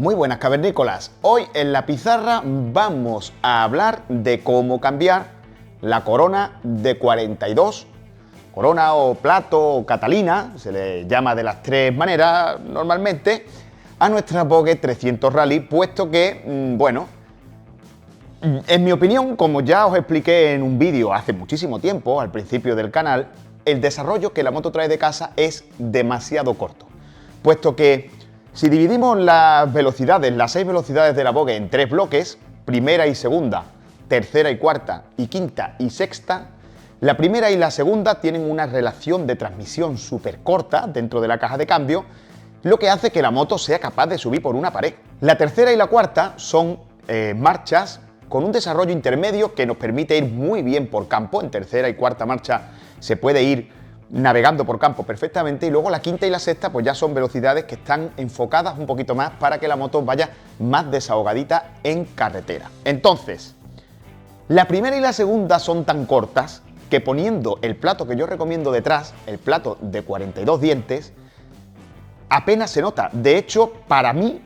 Muy buenas cavernícolas, hoy en la pizarra vamos a hablar de cómo cambiar la corona de 42, corona o plato o catalina, se le llama de las tres maneras normalmente, a nuestra Vogue 300 Rally, puesto que, bueno, en mi opinión, como ya os expliqué en un vídeo hace muchísimo tiempo, al principio del canal, el desarrollo que la moto trae de casa es demasiado corto, puesto que si dividimos las velocidades, las 6 velocidades de la Vogue en 3 bloques, primera y segunda, tercera y cuarta, y quinta y sexta, la primera y la segunda tienen una relación de transmisión súper corta dentro de la caja de cambio, lo que hace que la moto sea capaz de subir por una pared. La tercera y la cuarta son marchas con un desarrollo intermedio que nos permite ir muy bien por campo. En tercera y cuarta marcha se puede ir navegando por campo perfectamente, y luego la quinta y la sexta pues ya son velocidades que están enfocadas un poquito más para que la moto vaya más desahogadita en carretera. Entonces, la primera y la segunda son tan cortas que poniendo el plato que yo recomiendo detrás, el plato de 42 dientes, apenas se nota. De hecho, para mí,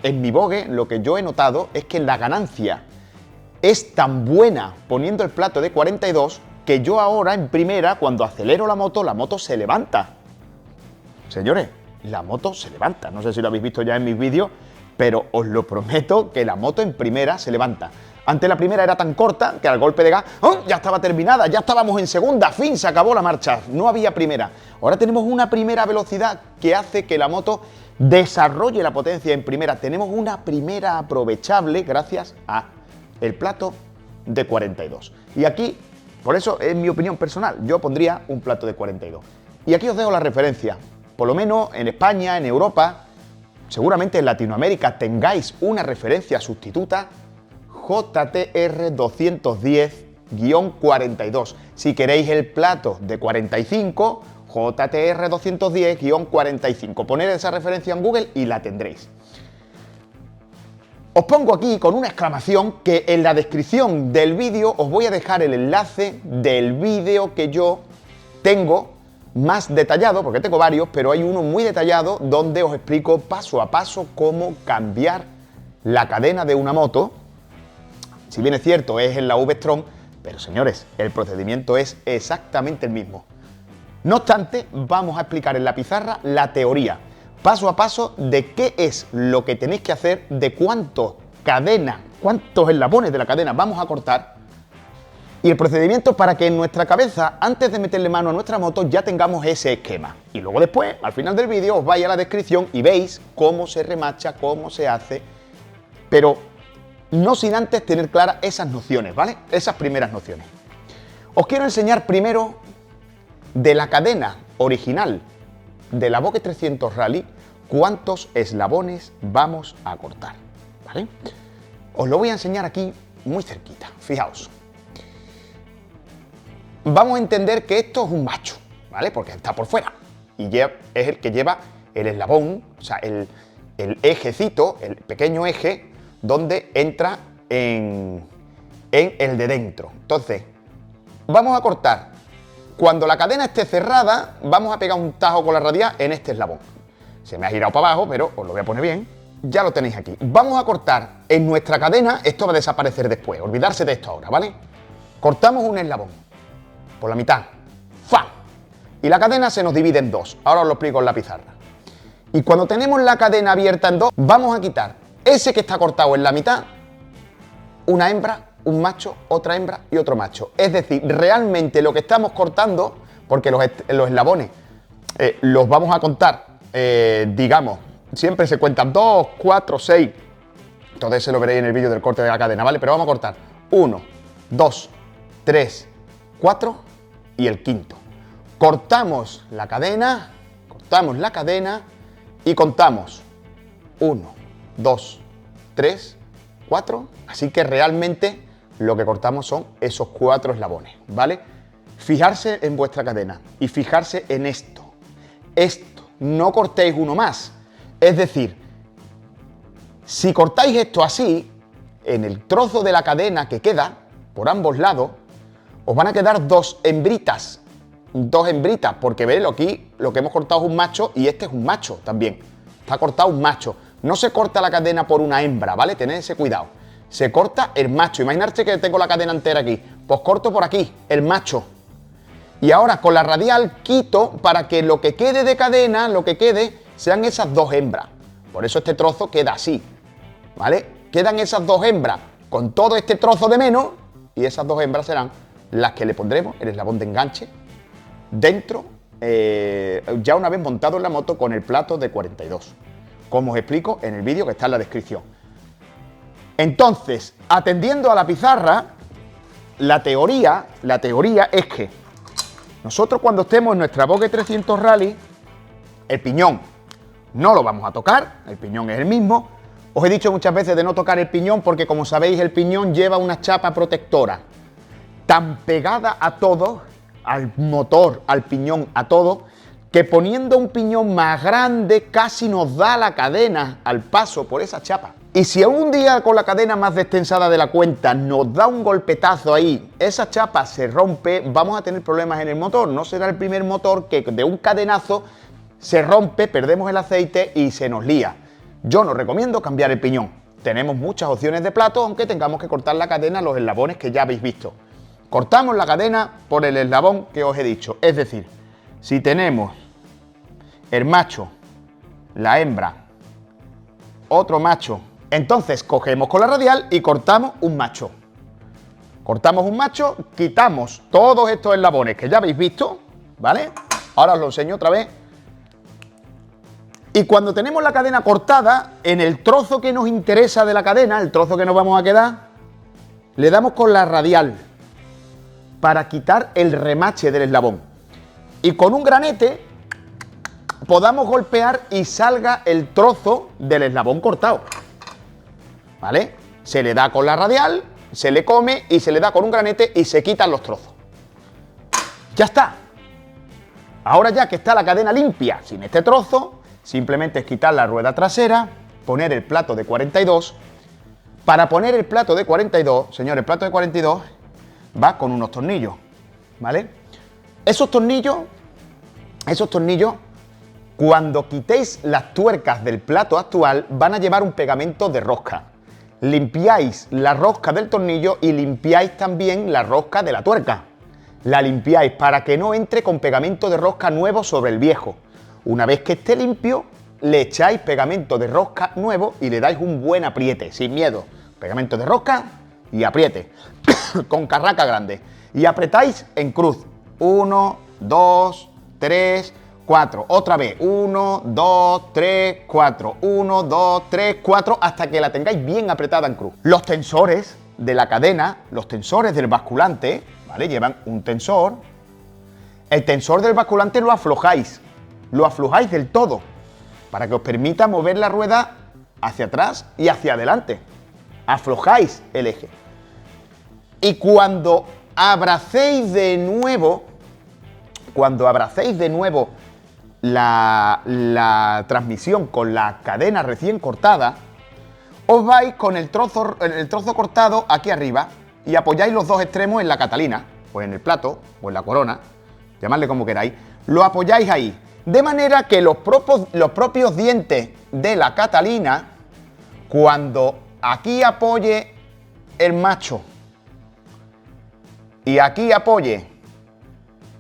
en mi Vogue, lo que yo he notado es que la ganancia es tan buena poniendo el plato de 42 que yo ahora en primera, cuando acelero la moto se levanta. Señores, la moto se levanta. No sé si lo habéis visto ya en mis vídeos, pero os lo prometo que la moto en primera se levanta. Antes la primera era tan corta que al golpe de gas, ¡oh!, ya estaba terminada, ya estábamos en segunda, fin, se acabó la marcha, no había primera. Ahora tenemos una primera velocidad que hace que la moto desarrolle la potencia en primera. Tenemos una primera aprovechable gracias a el plato de 42. Y aquí, por eso, es mi opinión personal, yo pondría un plato de 42. Y aquí os dejo la referencia. Por lo menos en España, en Europa, seguramente en Latinoamérica tengáis una referencia sustituta, JTR 210-42. Si queréis el plato de 45, JTR 210-45. Poned esa referencia en Google y la tendréis. Os pongo aquí con una exclamación que en la descripción del vídeo os voy a dejar el enlace del vídeo que yo tengo más detallado, porque tengo varios, pero hay uno muy detallado donde os explico paso a paso cómo cambiar la cadena de una moto. Si bien es cierto, es en la V-Strom, pero señores, el procedimiento es exactamente el mismo. No obstante, vamos a explicar en la pizarra la teoría, paso a paso, de qué es lo que tenéis que hacer, de cuántos eslabones de la cadena vamos a cortar, y el procedimiento para que en nuestra cabeza, antes de meterle mano a nuestra moto, ya tengamos ese esquema. Y luego después, al final del vídeo, os vais a la descripción y veis cómo se remacha, cómo se hace, pero no sin antes tener claras esas nociones, ¿vale? Esas primeras nociones. Os quiero enseñar primero de la cadena original de la Vogue 300 Rally cuántos eslabones vamos a cortar, ¿vale? Os lo voy a enseñar aquí muy cerquita, fijaos. Vamos a entender que esto es un macho, ¿vale? Porque está por fuera y es el que lleva el eslabón, o sea, el ejecito, el pequeño eje donde entra en el de dentro. Entonces, vamos a cortar. Cuando la cadena esté cerrada, vamos a pegar un tajo con la radial en este eslabón. Se me ha girado para abajo, pero os lo voy a poner bien. Ya lo tenéis aquí. Vamos a cortar en nuestra cadena, esto va a desaparecer después, olvidarse de esto ahora, ¿vale? Cortamos un eslabón por la mitad. ¡Fam! Y la cadena se nos divide en dos. Ahora os lo explico en la pizarra. Y cuando tenemos la cadena abierta en dos, vamos a quitar ese que está cortado en la mitad, una hembra, un macho, otra hembra y otro macho. Es decir, realmente lo que estamos cortando, porque los eslabones los vamos a contar, digamos, siempre se cuentan 2, 4, 6. Entonces se lo veréis en el vídeo del corte de la cadena, ¿vale? Pero vamos a cortar 1, 2, 3, 4 y el quinto. Cortamos la cadena y contamos 1, 2, 3, 4, así que realmente lo que cortamos son esos 4 eslabones, ¿vale? Fijarse en vuestra cadena y fijarse en esto, no cortéis uno más, es decir, si cortáis esto así, en el trozo de la cadena que queda, por ambos lados, os van a quedar dos hembritas, porque veréis aquí lo que hemos cortado es un macho y este es un macho también, está cortado un macho. No se corta la cadena por una hembra, ¿vale? Tened ese cuidado. Se corta el macho. Imaginarse que tengo la cadena entera aquí. Pues corto por aquí, el macho. Y ahora con la radial quito para que lo que quede de cadena, lo que quede, sean esas dos hembras. Por eso este trozo queda así, ¿vale? Quedan esas dos hembras con todo este trozo de menos y esas dos hembras serán las que le pondremos el eslabón de enganche dentro, ya una vez montado en la moto con el plato de 42. Como os explico en el vídeo que está en la descripción. Entonces, atendiendo a la pizarra, la teoría es que nosotros cuando estemos en nuestra Vogue 300 Rally, el piñón no lo vamos a tocar, el piñón es el mismo. Os he dicho muchas veces de no tocar el piñón porque, como sabéis, el piñón lleva una chapa protectora tan pegada a todo, al motor, al piñón, a todo, que poniendo un piñón más grande casi nos da la cadena al paso por esa chapa. Y si un día con la cadena más destensada de la cuenta nos da un golpetazo ahí, esa chapa se rompe, vamos a tener problemas en el motor. No será el primer motor que de un cadenazo se rompe, perdemos el aceite y se nos lía. Yo no recomiendo cambiar el piñón. Tenemos muchas opciones de plato, aunque tengamos que cortar la cadena, los eslabones que ya habéis visto. Cortamos la cadena por el eslabón que os he dicho. Es decir, si tenemos el macho, la hembra, otro macho, entonces cogemos con la radial y cortamos un macho. Cortamos un macho, quitamos todos estos eslabones que ya habéis visto, ¿vale? Ahora os lo enseño otra vez. Y cuando tenemos la cadena cortada, en el trozo que nos interesa de la cadena, el trozo que nos vamos a quedar, le damos con la radial para quitar el remache del eslabón. Y con un granete podamos golpear y salga el trozo del eslabón cortado. ¿Vale? Se le da con la radial, se le come y se le da con un granete y se quitan los trozos. ¡Ya está! Ahora ya que está la cadena limpia, sin este trozo, simplemente es quitar la rueda trasera, poner el plato de 42. Para poner el plato de 42, señores, el plato de 42 va con unos tornillos, ¿vale? Esos tornillos, cuando quitéis las tuercas del plato actual, van a llevar un pegamento de rosca. Limpiáis la rosca del tornillo y limpiáis también la rosca de la tuerca. La limpiáis para que no entre con pegamento de rosca nuevo sobre el viejo. Una vez que esté limpio, le echáis pegamento de rosca nuevo y le dais un buen apriete, sin miedo. Pegamento de rosca y apriete, con carraca grande. Y apretáis en cruz. 1, 2, 3, 4. Otra vez. 1, 2, 3, 4. 1, 2, 3, 4, hasta que la tengáis bien apretada en cruz. Los tensores de la cadena, los tensores del basculante, ¿vale? Llevan un tensor. El tensor del basculante lo aflojáis del todo, para que os permita mover la rueda hacia atrás y hacia adelante. Aflojáis el eje. Y cuando abracéis de nuevo, la transmisión con la cadena recién cortada, os vais con el trozo cortado aquí arriba y apoyáis los dos extremos en la catalina, o en el plato, o en la corona, llamadle como queráis, lo apoyáis ahí, de manera que los propios dientes de la catalina, cuando aquí apoye el macho y aquí apoye,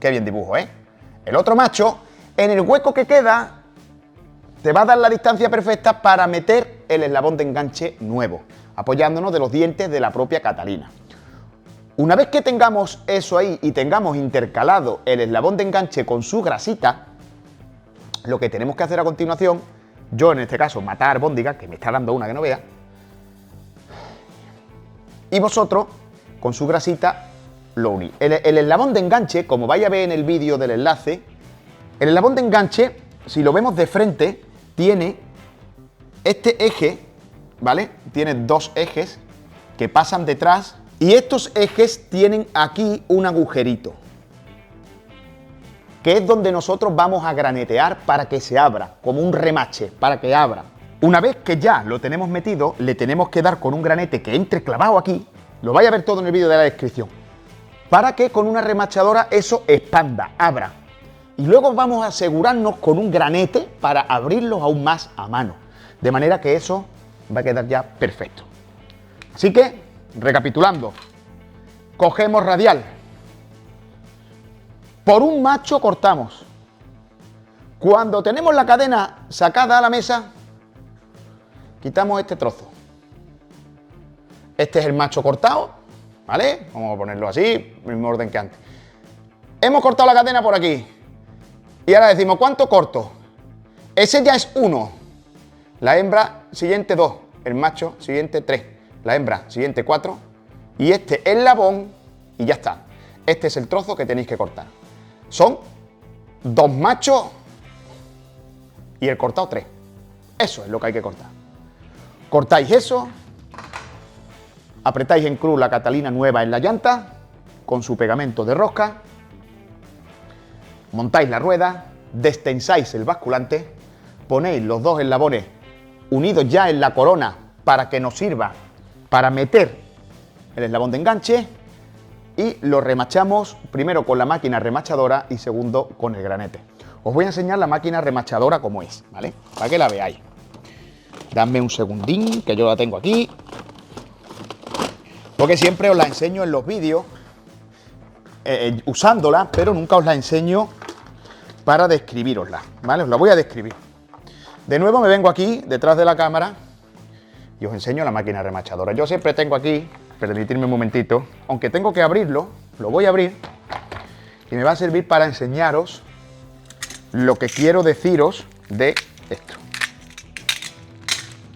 qué bien dibujo, el otro macho, en el hueco que queda, te va a dar la distancia perfecta para meter el eslabón de enganche nuevo, apoyándonos de los dientes de la propia catalina. Una vez que tengamos eso ahí y tengamos intercalado el eslabón de enganche con su grasita, lo que tenemos que hacer a continuación, yo en este caso matar albóndiga, que me está dando una que no vea, y vosotros con su grasita lo unís. El eslabón de enganche, como vais a ver en el vídeo del enlace, el eslabón de enganche, si lo vemos de frente, tiene este eje, ¿vale? Tiene dos ejes que pasan detrás y estos ejes tienen aquí un agujerito, que es donde nosotros vamos a granetear para que se abra, como un remache, para que abra. Una vez que ya lo tenemos metido, le tenemos que dar con un granete que entre clavado aquí, lo vais a ver todo en el vídeo de la descripción, para que con una remachadora eso expanda, abra. Y luego vamos a asegurarnos con un granete para abrirlos aún más a mano. De manera que eso va a quedar ya perfecto. Así que, recapitulando, cogemos radial. Por un macho cortamos. Cuando tenemos la cadena sacada a la mesa, quitamos este trozo. Este es el macho cortado, ¿vale? Vamos a ponerlo así, mismo orden que antes. Hemos cortado la cadena por aquí. Y ahora decimos, ¿cuánto corto? Ese ya es 1. La hembra siguiente 2. El macho siguiente 3. La hembra siguiente 4. Y este es el labón y ya está. Este es el trozo que tenéis que cortar. Son 2 machos y el cortado 3. Eso es lo que hay que cortar. Cortáis eso. Apretáis en cruz la Catalina nueva en la llanta con su pegamento de rosca. Montáis la rueda. Destensáis el basculante. Ponéis los 2 eslabones unidos ya en la corona para que nos sirva para meter el eslabón de enganche y lo remachamos primero con la máquina remachadora y segundo con el granete. Os voy a enseñar la máquina remachadora como es, ¿vale? Para que la veáis. Dadme un segundín, que yo la tengo aquí. Porque siempre os la enseño en los vídeos usándola, pero nunca os la enseño para describirosla, ¿vale? Os la voy a describir. De nuevo me vengo aquí, detrás de la cámara, y os enseño la máquina remachadora. Yo siempre tengo aquí, permitidme un momentito, aunque tengo que abrirlo, lo voy a abrir, y me va a servir para enseñaros lo que quiero deciros de esto.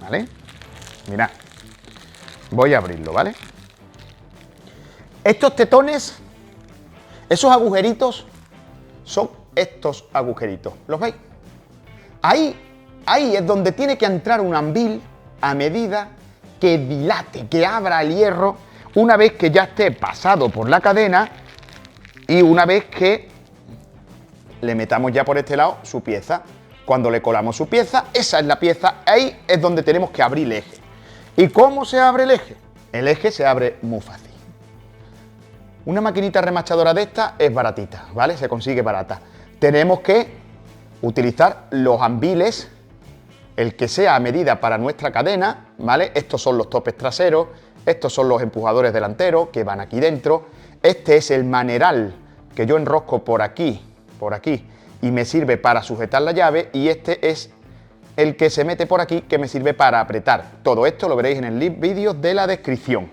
¿Vale? Mirad, voy a abrirlo, ¿vale? Estos tetones, esos agujeritos, son estos agujeritos. ¿Los veis? Ahí es donde tiene que entrar un anvil a medida que dilate, que abra el hierro, una vez que ya esté pasado por la cadena y una vez que le metamos ya por este lado su pieza. Cuando le colamos su pieza, esa es la pieza, ahí es donde tenemos que abrir el eje. ¿Y cómo se abre el eje? El eje se abre muy fácil. Una maquinita remachadora de esta es baratita, ¿vale? Se consigue barata. Tenemos que utilizar los anviles, el que sea a medida para nuestra cadena, ¿vale? Estos son los topes traseros, estos son los empujadores delanteros que van aquí dentro. Este es el maneral que yo enrosco por aquí, y me sirve para sujetar la llave, y este es el que se mete por aquí que me sirve para apretar. Todo esto lo veréis en el vídeo de la descripción.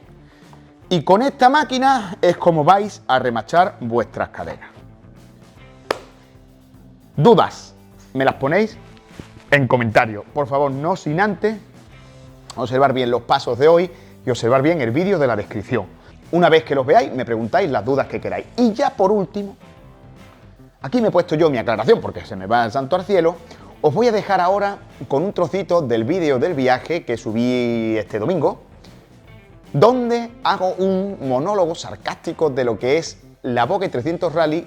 Y con esta máquina es como vais a remachar vuestras cadenas. ¿Dudas? Me las ponéis en comentarios. Por favor, no sin antes observar bien los pasos de hoy y observar bien el vídeo de la descripción. Una vez que los veáis, me preguntáis las dudas que queráis. Y ya por último, aquí me he puesto yo mi aclaración porque se me va el santo al cielo. Os voy a dejar ahora con un trocito del vídeo del viaje que subí este domingo, donde hago un monólogo sarcástico de lo que es la Bogue 300 Rally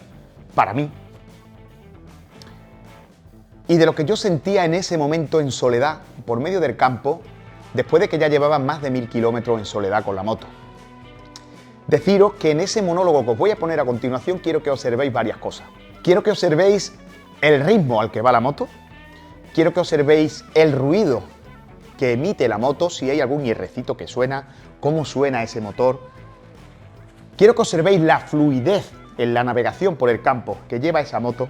para mí y de lo que yo sentía en ese momento en soledad por medio del campo, después de que ya llevaba más de 1000 kilómetros en soledad con la moto. Deciros que en ese monólogo que os voy a poner a continuación quiero que observéis varias cosas. Quiero que observéis el ritmo al que va la moto, quiero que observéis el ruido que emite la moto, si hay algún hierrecito que suena, cómo suena ese motor. Quiero que observéis la fluidez en la navegación por el campo que lleva esa moto.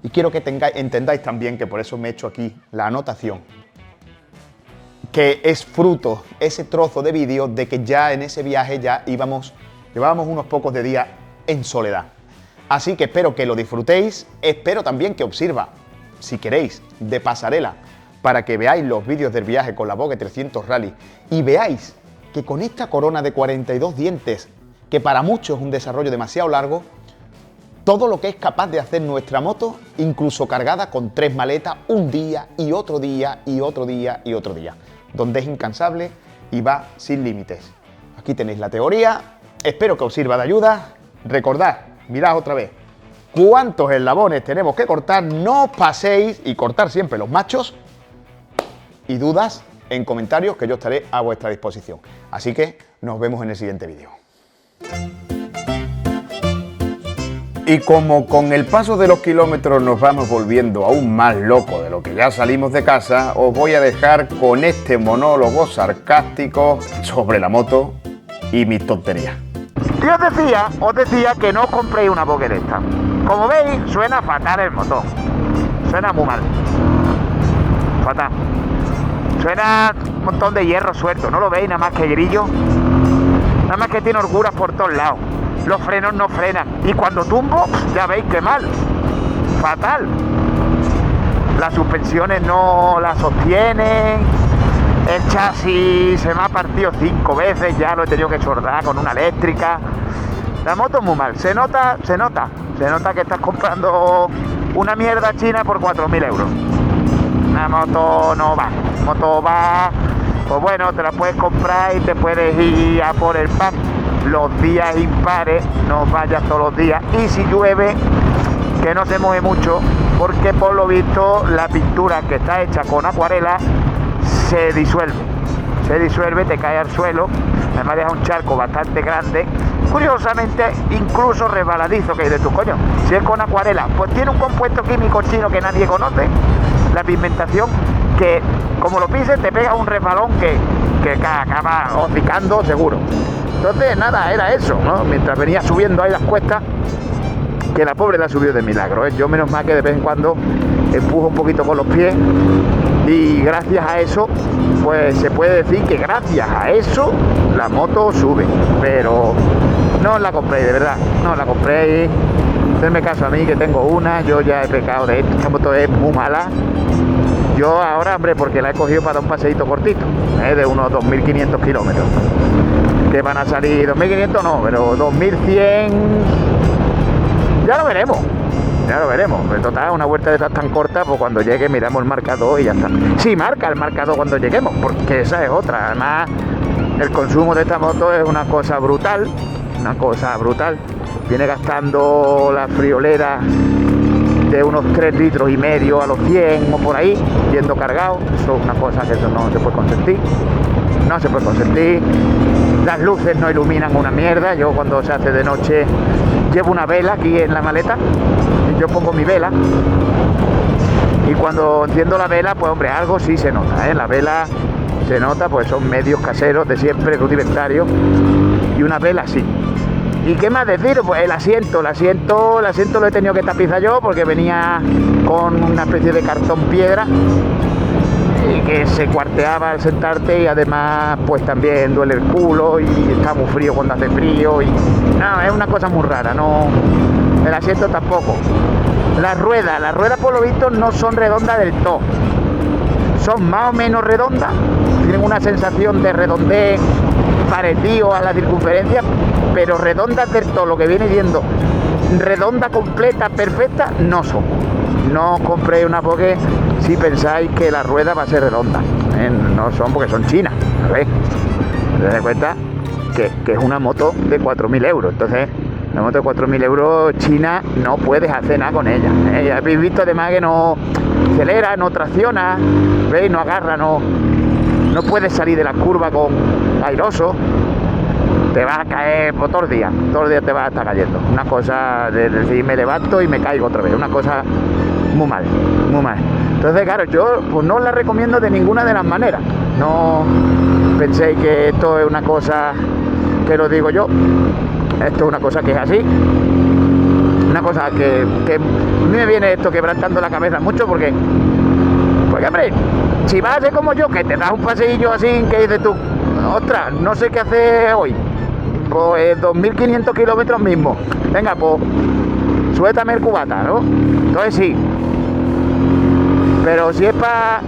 Y quiero que entendáis también, que por eso me he hecho aquí la anotación, que es fruto, ese trozo de vídeo, de que ya en ese viaje ya llevábamos unos pocos de días en soledad. Así que espero que lo disfrutéis, espero también que os sirva, si queréis, de pasarela, para que veáis los vídeos del viaje con la Bogue 300 Rally y veáis que con esta corona de 42 dientes, que para muchos es un desarrollo demasiado largo, todo lo que es capaz de hacer nuestra moto, incluso cargada con 3 maletas, un día y otro día y otro día y otro día, donde es incansable y va sin límites. Aquí tenéis la teoría, espero que os sirva de ayuda. Recordad, mirad otra vez, cuántos eslabones tenemos que cortar, no os paséis, y cortar siempre los machos, y dudas en comentarios que yo estaré a vuestra disposición. Así que nos vemos en el siguiente vídeo. Y como con el paso de los kilómetros nos vamos volviendo aún más locos de lo que ya salimos de casa, os voy a dejar con este monólogo sarcástico sobre la moto y mis tonterías. Y os decía que no os compréis una Boker esta. Como veis, suena fatal el motor. Suena muy mal. Fatal. Suena un montón de hierro suelto. ¿No lo veis? Nada más que grillo. Nada más que tiene holguras por todos lados. Los frenos no frenan. Y cuando tumbo, ya veis que mal. Fatal. Las suspensiones no las sostienen. El chasis se me ha partido 5 veces. Ya lo he tenido que chordar con una eléctrica. La moto es muy mal. Se nota que estás comprando una mierda china por 4.000 euros. La moto no va. La moto va, pues bueno, te la puedes comprar y te puedes ir a por el pan los días impares, no vayas todos los días. Y si llueve, que no se mueve mucho, porque por lo visto la pintura que está hecha con acuarela se disuelve, te cae al suelo. Además deja un charco bastante grande, curiosamente incluso resbaladizo, que dices tú, coño, si es con acuarela, pues tiene un compuesto químico chino que nadie conoce, la pigmentación, que como lo pises te pega un resbalón que acaba hocicando seguro. Entonces nada, era eso, ¿no? Mientras venía subiendo ahí las cuestas, que la pobre la subió de milagro, ¿eh? Yo menos mal que de vez en cuando empujo un poquito con los pies, y gracias a eso, pues se puede decir que gracias a eso la moto sube. Pero no os la compréis, de verdad, no os la compréis. Hacerme caso a mí, que tengo una, yo ya he pecado de esto, esta moto es muy mala. Yo ahora, hombre, porque la he cogido para dar un paseíto cortito, de unos 2.500 kilómetros, que van a salir 2.500 no, pero 2.100, ya lo veremos. En total, una vuelta de estas tan corta, pues cuando llegue miramos el marcador y ya está. Sí, marca el marcador cuando lleguemos, porque esa es otra. Además, el consumo de esta moto es una cosa brutal. Viene gastando la friolera de unos 3,5 litros a los 100 o por ahí, yendo cargado. Eso es una cosa que eso no se puede consentir. Las luces no iluminan una mierda. Yo cuando se hace de noche llevo una vela aquí en la maleta, y yo pongo mi vela, y cuando enciendo la vela, pues hombre, algo sí se nota, ¿eh? La vela se nota, pues son medios caseros de siempre, rudimentarios, y una vela sí. ¿Y qué más decir? Pues el asiento lo he tenido que tapizar yo, porque venía con una especie de cartón piedra y que se cuarteaba al sentarte, y además pues también duele el culo y está muy frío cuando hace frío, y no, es una cosa muy rara. No, el asiento tampoco. Las ruedas por lo visto no son redondas del todo, son más o menos redondas, tienen una sensación de redondez parecido a la circunferencia, pero redondas del todo, lo que viene siendo redonda completa, perfecta, no son. No os compréis una porque si pensáis que la rueda va a ser redonda, no son, porque son chinas, ¿sabéis? Te das cuenta que es una moto de 4.000 euros, entonces la moto de 4.000 euros china no puedes hacer nada con ella, ¿eh? Ya habéis visto además que no acelera, no tracciona, ¿veis? No agarra, no puedes salir de la curva con airoso, te vas a caer por todos los días te vas a estar cayendo. Una cosa de decir, me levanto y me caigo otra vez, una cosa muy mal. Entonces, claro, yo pues no la recomiendo de ninguna de las maneras. No penséis que esto es una cosa que lo digo yo. Esto es una cosa que es así. Una cosa que a mí me viene esto quebrantando la cabeza mucho, porque hombre, si vas a ser como yo, que te das un paseillo así, que dices tú, ostras, no sé qué hacer hoy, pues 2.500 kilómetros mismo, venga, pues suéltame el cubata, ¿no? Entonces sí. Pero si es para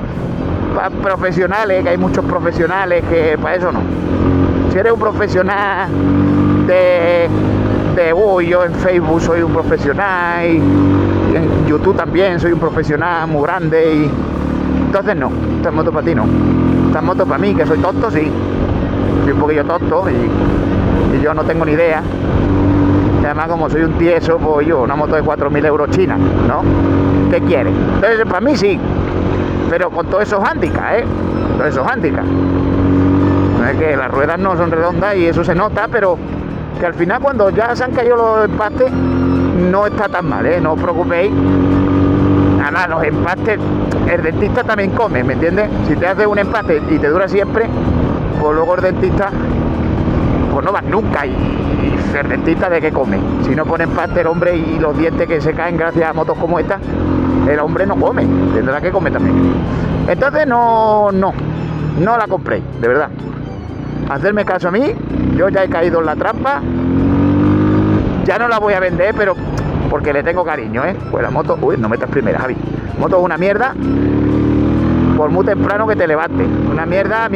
profesionales, que hay muchos profesionales que para eso no. Si eres un profesional yo en Facebook soy un profesional, y en YouTube también soy un profesional muy grande, y entonces no, esta moto para ti no. Esta moto para mí, que soy tonto, sí, soy un poquillo tonto, y yo no tengo ni idea. Y además, como soy un tieso, pues yo, una moto de 4.000 euros china, ¿no? ¿Qué quieres? Entonces para mí sí, pero con todos esos hándicaps, todos esos hándicaps. No es que las ruedas no son redondas y eso se nota, pero que al final cuando ya se han caído los empastes, no está tan mal, ¿eh? No os preocupéis. Nada, los empastes, el dentista también come, ¿me entiendes? Si te hace un empaste y te dura siempre, pues luego el dentista, pues no vas nunca. Y el dentista, ¿de qué come? Si no pone empaste el hombre y los dientes que se caen gracias a motos como esta, el hombre no come, tendrá que comer también. Entonces no la compré, de verdad. Hacerme caso a mí, yo ya he caído en la trampa. Ya no la voy a vender, pero porque le tengo cariño, ¿eh? Pues la moto... Uy, no metas primera, Javi. Moto es una mierda, por muy temprano que te levantes. Una mierda.